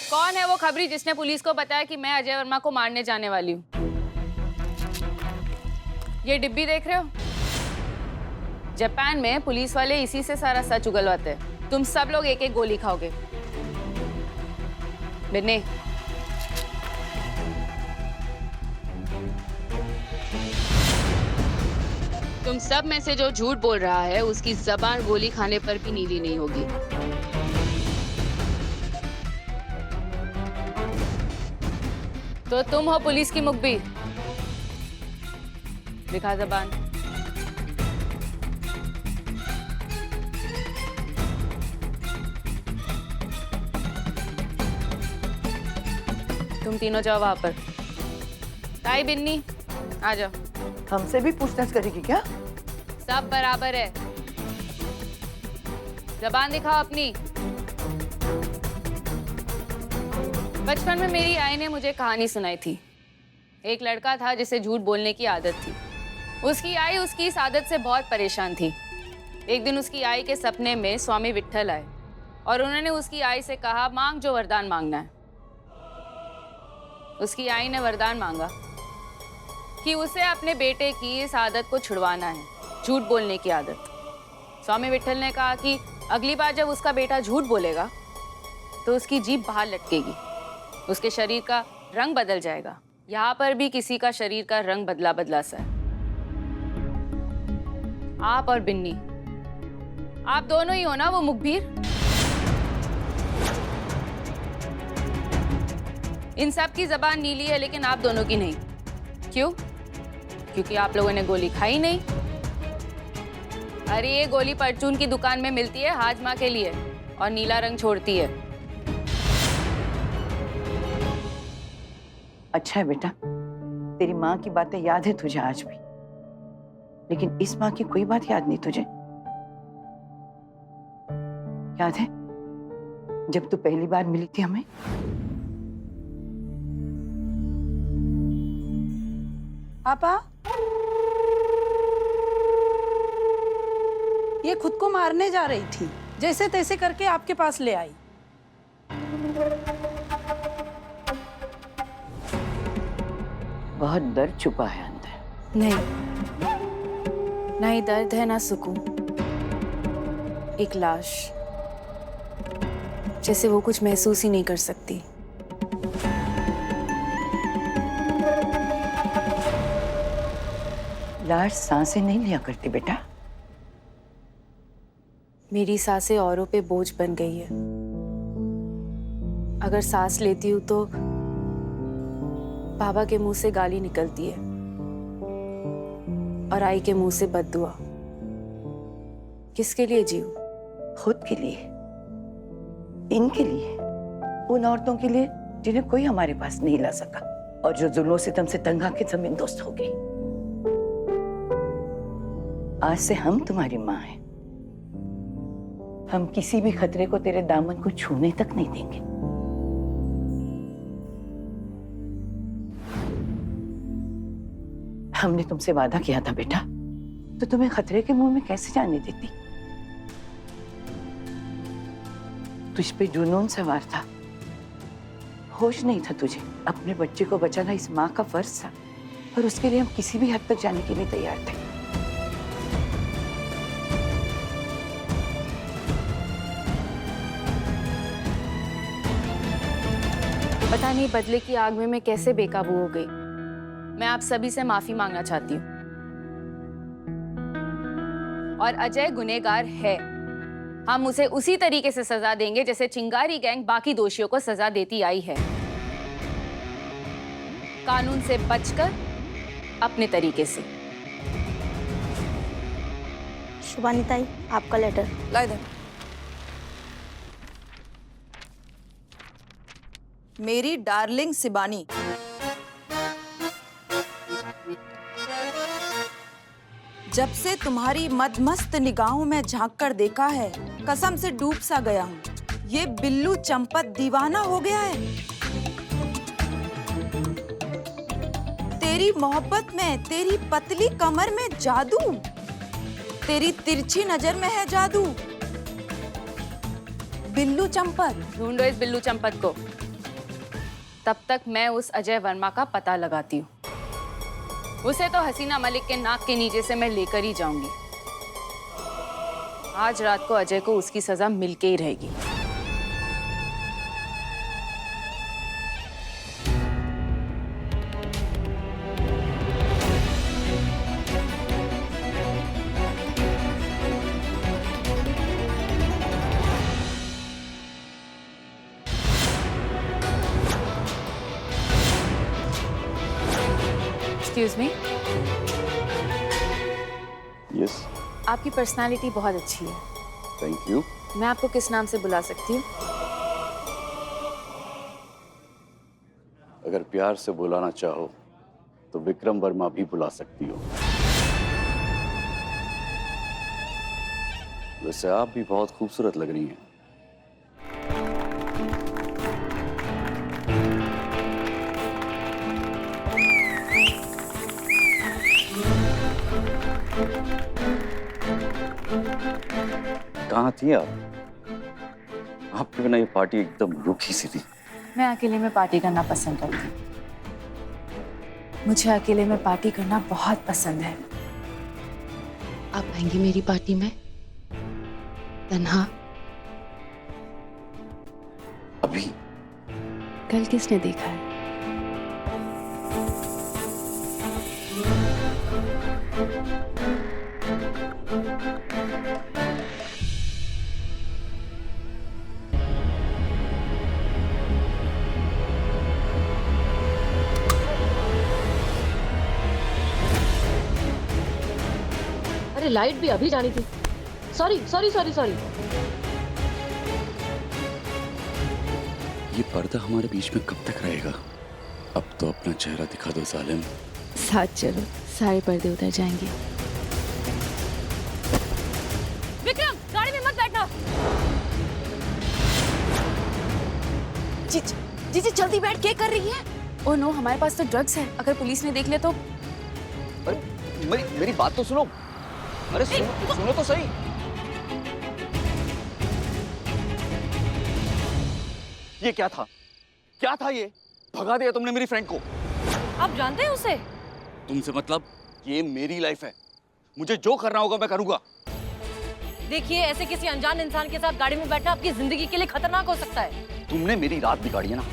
कौन है वो खबरी जिसने पुलिस को बताया कि मैं अजय वर्मा को मारने जाने वाली हूँ? ये डिब्बी देख रहे हो? जापान में पुलिस वाले इसी से सारा सच उगलवाते हैं। तुम सब लोग एक एक गोली खाओगे। बिन्नी, तुम सब में से जो झूठ बोल रहा है उसकी जबान गोली खाने पर भी नीली नहीं होगी। तो तुम हो पुलिस की मुखबिर। दिखा जबान। तुम तीनों जाओ वहां पर। ताई, बिन्नी, आ जाओ। हमसे भी पूछताछ करेगी क्या? सब बराबर है। जबान दिखाओ अपनी। बचपन में मेरी आई ने मुझे कहानी सुनाई थी। एक लड़का था जिसे झूठ बोलने की आदत थी। उसकी आई उसकी इस आदत से बहुत परेशान थी। एक दिन उसकी आई के सपने में स्वामी विट्ठल आए और उन्होंने उसकी आई से कहा, मांग जो वरदान मांगना है। उसकी आई ने वरदान मांगा कि उसे अपने बेटे की इस आदत को छुड़वाना है, झूठ बोलने की आदत। स्वामी विट्ठल ने कहा कि अगली बार जब उसका बेटा झूठ बोलेगा तो उसकी जीभ बाहर लटकेगी, उसके शरीर का रंग बदल जाएगा। यहाँ पर भी किसी का शरीर का रंग बदला बदला सा है। आप और बिन्नी, आप दोनों ही हो ना वो मुखबिर? इन सब की जबान नीली है लेकिन आप दोनों की नहीं। क्यों? क्योंकि आप लोगों ने गोली खाई नहीं। अरे ये गोली परचून की दुकान में मिलती है हाजमा के लिए और नीला रंग छोड़ती है। अच्छा है बेटा, तेरी माँ की बातें याद है तुझे आज भी, लेकिन इस माँ की कोई बात याद नहीं तुझे? याद है जब तू पहली बार मिली थी हमें? पापा, ये खुद को मारने जा रही थी, जैसे तैसे करके आपके पास ले आई। बहुत दर्द छुपा है अंदर। नहीं, ना ही दर्द है ना सुकून। एक लाश, जैसे वो कुछ महसूस ही नहीं कर सकती। लाश सांसें नहीं लिया करती बेटा। मेरी सांसें औरों पे बोझ बन गई है। अगर सांस लेती हूं तो बाबा के मुंह से गाली निकलती है और आई के मुंह से बद्दुआ। किसके लिए जीऊं? खुद के लिए, इनके लिए, उन औरतों के लिए जिन्हें कोई हमारे पास नहीं ला सका और जो जुल्मों सितम से तंग आके जमीन दोस्त हो गई। आज से हम तुम्हारी माँ हैं। हम किसी भी खतरे को तेरे दामन को छूने तक नहीं देंगे। हमने तुमसे वादा किया था बेटा, तो तुम्हें खतरे के मुंह में कैसे जाने देती? तुझ पे जुनून सवार था, होश नहीं था तुझे। अपने बच्चे को बचाना इस माँ का फर्ज था और उसके लिए हम किसी भी हद तक जाने के लिए तैयार थे। पता नहीं बदले की आग में मैं कैसे बेकाबू हो गई। मैं आप सभी से माफी मांगना चाहती हूँ। और अजय गुनहगार है। हम उसे उसी तरीके से सजा देंगे जैसे चिंगारी गैंग बाकी दोषियों को सजा देती आई है। कानून से बचकर अपने तरीके से। शुभानी ताई, आपका लेटर। ला इधर। मेरी डार्लिंग शिबानी, जब से तुम्हारी मदमस्त निगाहों में झांक कर देखा है, कसम से डूब सा गया हूँ। ये बिल्लू चंपत दीवाना हो गया है। तेरी मोहब्बत में, तेरी पतली कमर में जादू, तेरी तिरछी नजर में है जादू। बिल्लू चंपत। ढूंढो इस बिल्लू चंपत को। तब तक मैं उस अजय वर्मा का पता लगाती हूँ। उसे तो हसीना मलिक के नाक के नीचे से मैं लेकर ही जाऊंगी। आज रात को अजय को उसकी सजा मिलके ही रहेगी। Excuse me. यस, आपकी पर्सनालिटी बहुत अच्छी है। Thank you. मैं आपको किस नाम से बुला सकती हूँ? अगर प्यार से बुलाना चाहो तो विक्रम वर्मा भी बुला सकती हो। वैसे आप भी बहुत खूबसूरत लग रही हैं। कहाँ थी आप? आपके बिना ये पार्टी एकदम रूखी सी थी। मैं अकेले में पार्टी करना पसंद करती हूँ। मुझे अकेले में पार्टी करना बहुत पसंद है। आप आएंगी मेरी पार्टी में तन्हा? अभी? कल किसने देखा है? अरे लाइट भी अभी जानी थी। Sorry sorry sorry sorry. ये पर्दा हमारे बीच में कब तक रहेगा? अब तो अपना चेहरा दिखा दो जालिम। साथ चलो, सारे पर्दे उतर जाएंगे। विक्रम, गाड़ी में मत बैठना। जी जल्दी बैठ, क्या कर रही है? ओह नो, हमारे पास तो ड्रग्स है। अगर पुलिस ने देख लिया तो? अरे मेरी बात तो सुनो। अरे सुनो तो सही। ये क्या था? क्या था ये? भगा दिया तुमने मेरी फ्रेंड को। आप जानते हैं उसे? तुमसे मतलब? ये मेरी लाइफ है, मुझे जो करना होगा मैं करूंगा। देखिए, ऐसे किसी अनजान इंसान के साथ गाड़ी में बैठना आपकी जिंदगी के लिए खतरनाक हो सकता है। तुमने मेरी रात बिगाड़ी है ना,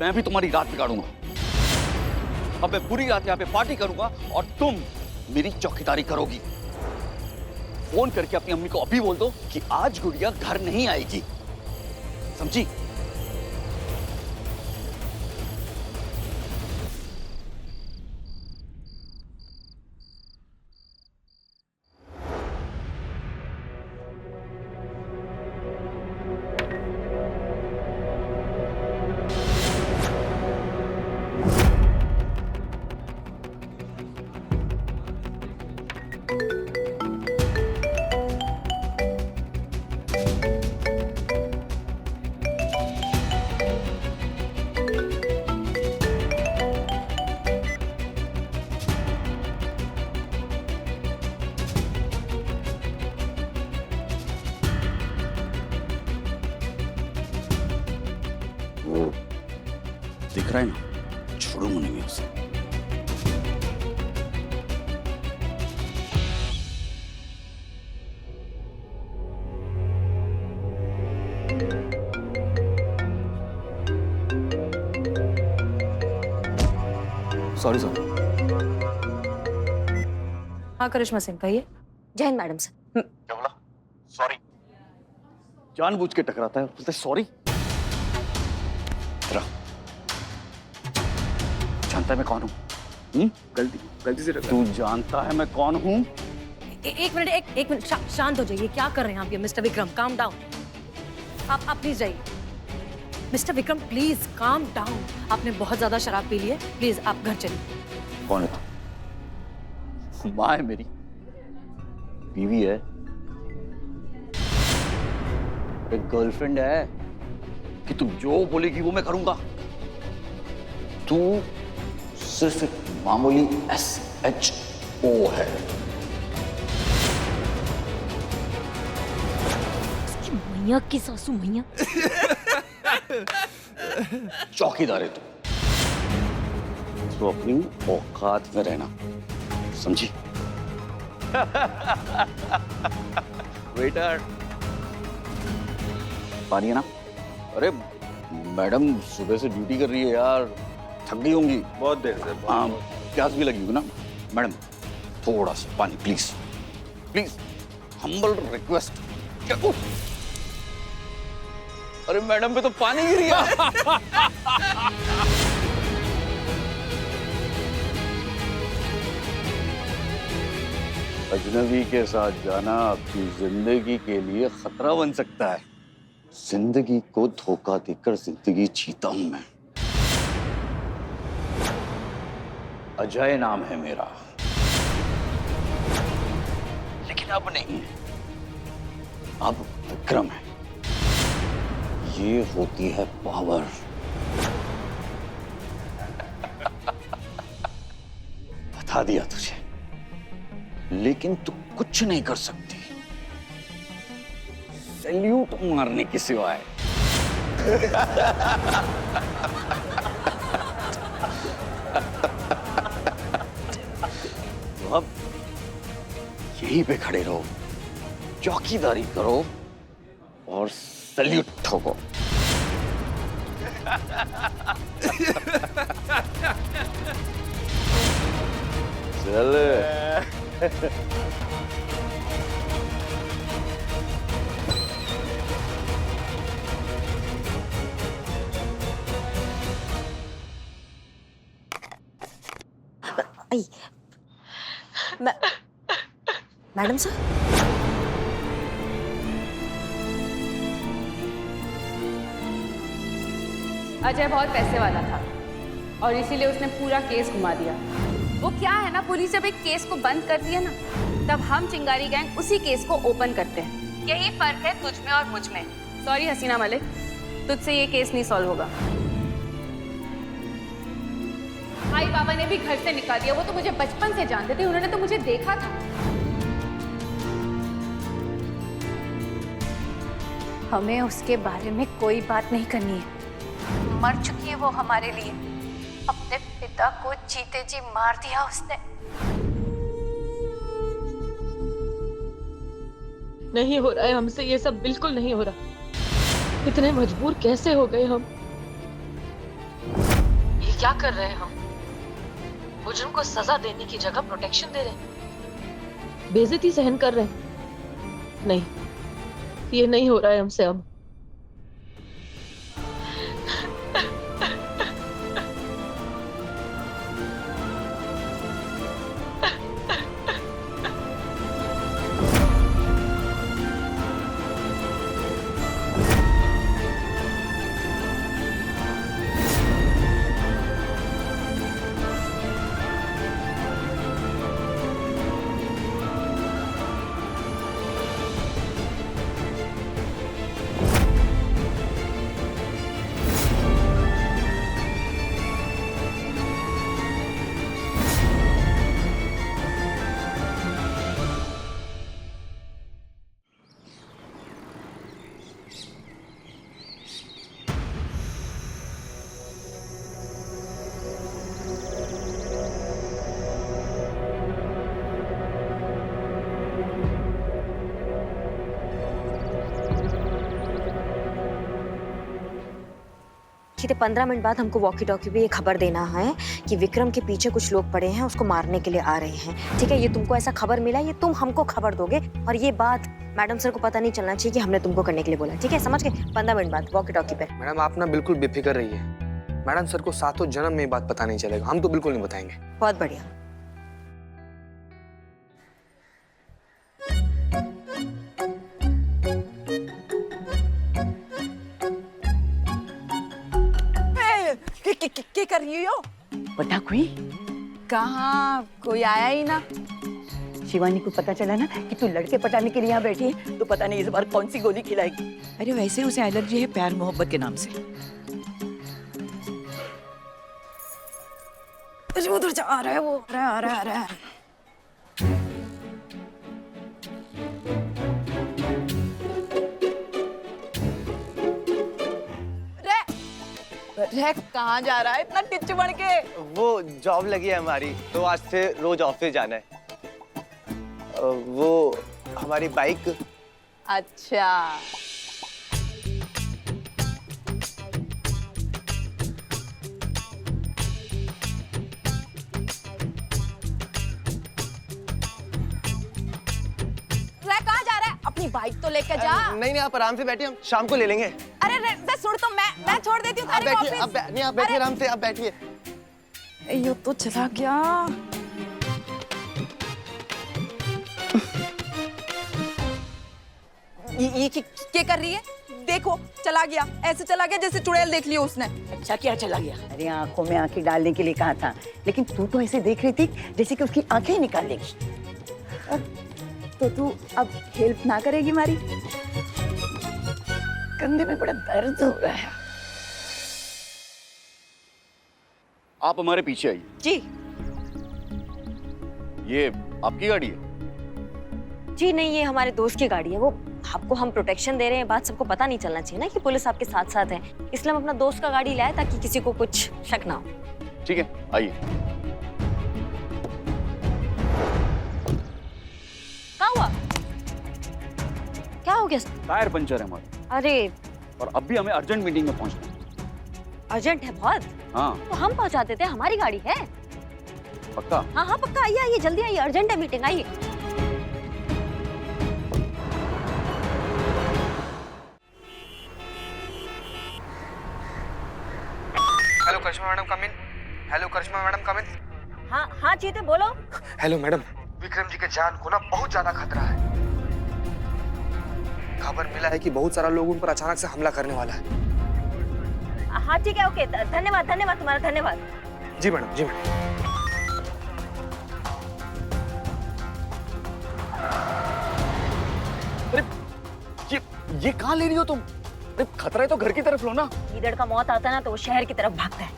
मैं भी तुम्हारी रात बिगाड़ूंगा। अब मैं पूरी रात यहाँ पे पार्टी करूंगा और तुम मेरी चौकीदारी करोगी। फोन करके अपनी अम्मी को अभी बोल दो कि आज गुड़िया घर नहीं आएगी, समझी? वो दिख रहा है ना, छोड़ूंगा नहीं मैं उसे। Sorry sorry. हाँ करिश्मा सिंह, कहिए। जय हिंद मैडम सर। क्या बोला? सॉरी। जानबूझ के टकराता है, बोलते सॉरी। जानता है मैं कौन हूँ? गलती से तू जानता है मैं कौन हूँ? एक मिनट, शांत हो जाइए। क्या कर रहे हैं आप ये? Mister Vikram, calm down. आप प्लीज जाइए। Mister Vikram, please calm down. आपने बहुत ज्यादा शराब पी ली है, प्लीज आप घर चलिए। कौन है तू? माँ है मेरी, बीवी है, एक गर्लफ्रेंड है कि तुम जो बोलेगी वो मैं करूंगा। तू सिर्फ एक मामूली SHO है। मैया की सासू मैया। चौकीदार है तू। तो अपनी औकात में रहना, समझी? वेटर, पानी है ना? अरे मैडम सुबह से ड्यूटी कर रही है यार, थक गई होंगी। बहुत देर से। हाँ, प्यास भी लगी होगी ना। मैडम थोड़ा सा पानी प्लीज, प्लीज, हम्बल रिक्वेस्ट। अरे मैडम पे तो पानी गिर गया। अजनबी के साथ जाना आपकी जिंदगी के लिए खतरा बन सकता है। जिंदगी को धोखा देकर जिंदगी जीता हूं मैं। अजय नाम है मेरा, लेकिन अब नहीं है, अब विक्रम है। ये होती है पावर। बता दिया तुझे, लेकिन तू कुछ नहीं कर सकती सैल्यूट मारने के सिवाय। तो अब यहीं पे खड़े रहो, चौकीदारी करो और सैल्यूट ठोको। चल। आई मैडम सर, अजय बहुत पैसे वाला था और इसीलिए उसने पूरा केस घुमा दिया। वो क्या है ना, पुलिस जब एक केस को बंद करती है ना, तब हम चिंगारी गैंग उसी केस को ओपन करते हैं। यही फर्क है तुझ में और मुझ में। सॉरी हसीना मलिक, तुझसे ये केस नहीं सॉल्व होगा। आई बाबा ने भी घर से निकाल दिया। वो तो मुझे बचपन से जानते थे, उन्होंने तो मुझे देखा था। हमें उसके बारे में कोई बात नहीं करनी है। मर चुकी है वो हमारे लिए। अपने पिता को जीते जी मार दिया उसने। नहीं हो रहा है हमसे ये सब, बिल्कुल नहीं हो रहा। इतने मजबूर कैसे हो गए हम? ये क्या कर रहे हैं हम? मुजरिम को सजा देने की जगह प्रोटेक्शन दे रहे हैं, बेइज्जती सहन कर रहे हैं। नहीं, ये नहीं हो रहा है हमसे अब। सीधे 15 मिनट बाद हमको वॉकी टॉकी पे ये खबर देना है कि विक्रम के पीछे कुछ लोग पड़े हैं, उसको मारने के लिए आ रहे हैं। ठीक है, ये तुमको ऐसा खबर मिला, ये तुम हमको खबर दोगे और ये बात मैडम सर को पता नहीं चलना चाहिए कि हमने तुमको करने के लिए बोला। ठीक है, समझ गए? 15 मिनट बाद वॉकी टॉकी पे। मैडम आप ना बिल्कुल बेफिक्र रहिए। मैडम सर को सातों जन्म में ये बात पता नहीं चलेगा, हम तो बिल्कुल नहीं बताएंगे। बहुत बढ़िया। क्या कर रही हो? पता कोई? कहाँ, कोई आया ही ना। शिवानी को पता चला ना कि तू लड़के पटाने के लिए यहाँ बैठी है, तो पता नहीं इस बार कौन सी गोली खिलाएगी। अरे वैसे उसे एलर्जी है प्यार मोहब्बत के नाम से। उधर जा आ रहा है वो, आ रहा है। रेक्स कहाँ जा रहा है इतना टिच बन के? वो जॉब लगी है हमारी, तो आज से रोज ऑफिस जाना है। वो हमारी बाइक। अच्छा, कहाँ जा रहा है? अपनी बाइक तो लेके जा। नहीं नहीं, आप आराम से बैठिए, हम शाम को ले लेंगे। अरे रे, सुन तो मैं छोड़ देती हूँ आप तारीख बैठिए, ऑफिस। नहीं आप बैठिए आराम से, आप बैठिए। ये तो चला गया। ये क्या कर रही है? देखो चला गया, ऐसे चला गया जैसे चुड़ैल देख लिया उसने। अच्छा क्या चला गया? अरे आंखों में आंखें डालने के लिए कहा था, लेकिन तू तो ऐसे देख रही थी जैसे कि उसकी आंखें ही निकाल लेगी। तो तू अब हेल्प ना करेगी हमारी? कंधे में बड़ा दर्द हो रहा है। आप हमारे पीछे आइए। जी ये आपकी गाड़ी है? जी नहीं, ये हमारे दोस्त की गाड़ी है। वो आपको हम प्रोटेक्शन दे रहे हैं, बात सबको पता नहीं चलना चाहिए ना कि पुलिस आपके साथ साथ है, इसलिए हम अपना दोस्त का गाड़ी लाए ताकि किसी को कुछ शक ना हो। ठीक है, आइए। क्या हुआ? क्या हो गया? टायर पंचर है हमारा, अरे और अब भी हमें अर्जेंट मीटिंग में पहुंचना है। अर्जेंट है बहुत? हाँ तो हम पहुंचा देते हैं, हमारी गाड़ी है। पक्का? हाँ हाँ पक्का, आइए आइए जल्दी आइए, अर्जेंट है मीटिंग, आइए। हेलो करिश्मा मैडम, कम इन। हेलो करिश्मा मैडम, कम इन। हाँ हाँ चीते बोलो। हेलो मैडम, विक्रम जी के जान को ना बहुत ज्यादा खतरा है। खबर मिला है कि बहुत सारा लोग उन पर अचानक से हमला करने वाला है। हाँ ठीक है, ओके, धन्यवाद धन्यवाद तुम्हारा, धन्यवाद। जी मैडम, जी मैडम। अरे ये कहाँ ले रही हो तुम? अरे खतरा है तो घर की तरफ लो ना। गीदड़ का मौत आता है ना तो वो शहर की तरफ भागता है।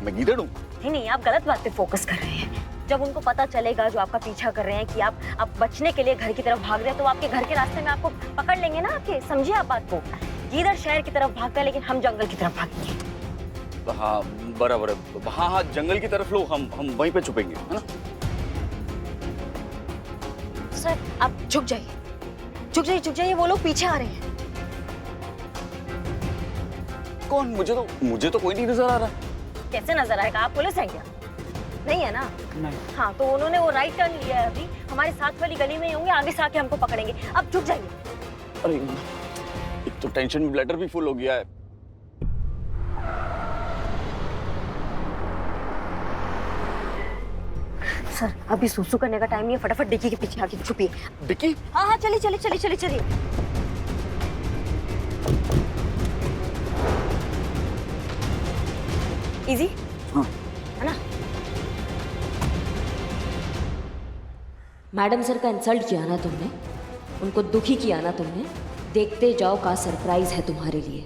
मैं गीदड़ हूँ? नहीं नहीं, आप गलत बात पे फोकस कर रहे हैं। जब उनको पता चलेगा जो आपका पीछा कर रहे हैं कि आप बचने के लिए घर की तरफ भाग रहे हैं, तो वो आपके घर के रास्ते में आपको पकड़ लेंगे ना आपके। समझिए आप बात को। गीदड़ शहर की तरफ भागता है, लेकिन हम जंगल की तरफ भागेंगे। हाँ बराबर है। हाँ हाँ, जंगल की तरफ लो, हम वहीं पे छुपेंगे, है ना? सर आप झुक जाइए, झुक जाइए, झुक जाइए, वो लोग पीछे आ रहे हैं। कौन? मुझे तो कोई नहीं नजर आ रहा। कैसे नजर आएगा? आप पुलिस हैं क्या? नहीं है ना? नहीं। हाँ तो उन्होंने वो राइट टर्न लिया है, अभी हमारे साथ वाली गली में ही होंगे, आगे से आके हमको पकड़ेंगे। अब झुक जाइए। अरे एक तो टेंशन में ब्लैडर भी फुल हो गया है। सर अभी सूसू करने का टाइम नहीं है, फटाफट डिक्की के पीछे आके छुपिए। डिक्की? हाँ हाँ चलिए चलिए चलिए चलिए चलिए। इजी? हाँ। है ना? मैडम सर का इंसल्ट किया ना तुमने, उनको दुखी किया ना तुमने, देखते जाओ का सरप्राइज है तुम्हारे लिए।